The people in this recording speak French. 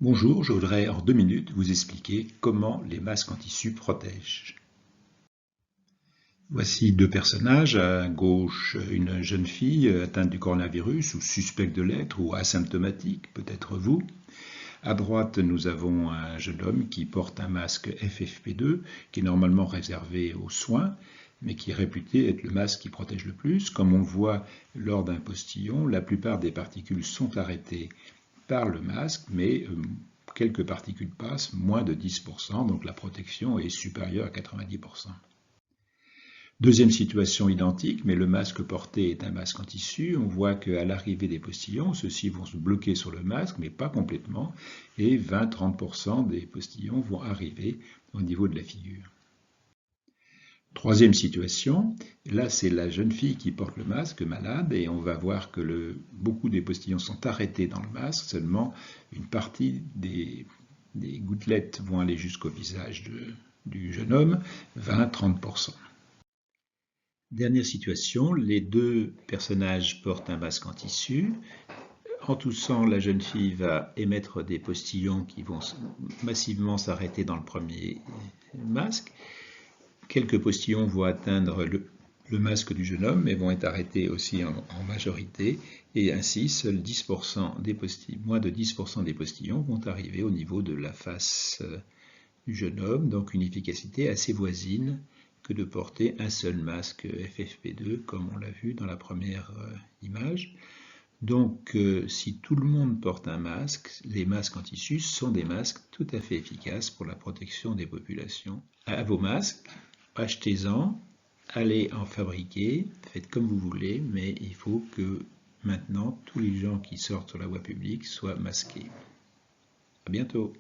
Bonjour, je voudrais en 2 minutes vous expliquer comment les masques en tissu protègent. Voici deux personnages, à gauche une jeune fille atteinte du coronavirus ou suspecte de l'être ou asymptomatique, peut-être vous. À droite, nous avons un jeune homme qui porte un masque FFP2 qui est normalement réservé aux soins, mais qui est réputé être le masque qui protège le plus. Comme on le voit lors d'un postillon, la plupart des particules sont arrêtées par le masque, mais quelques particules passent, moins de 10%, donc la protection est supérieure à 90%. Deuxième situation identique, mais le masque porté est un masque en tissu. On voit qu'à l'arrivée des postillons, ceux-ci vont se bloquer sur le masque, mais pas complètement, et 20-30% des postillons vont arriver au niveau de la figure. Troisième situation, là c'est la jeune fille qui porte le masque, malade, et on va voir que beaucoup des postillons sont arrêtés dans le masque, seulement une partie des gouttelettes vont aller jusqu'au visage du jeune homme, 20-30%. Dernière situation, les deux personnages portent un masque en tissu. En toussant, la jeune fille va émettre des postillons qui vont massivement s'arrêter dans le premier masque. Quelques postillons vont atteindre le masque du jeune homme, mais vont être arrêtés aussi en majorité, et ainsi seuls 10% des moins de 10% des postillons vont arriver au niveau de la face du jeune homme, donc une efficacité assez voisine que de porter un seul masque FFP2, comme on l'a vu dans la première image. Donc, si tout le monde porte un masque, les masques en tissu sont des masques tout à fait efficaces pour la protection des populations. À vos masques, achetez-en, allez en fabriquer, faites comme vous voulez, mais il faut que maintenant tous les gens qui sortent sur la voie publique soient masqués. À bientôt.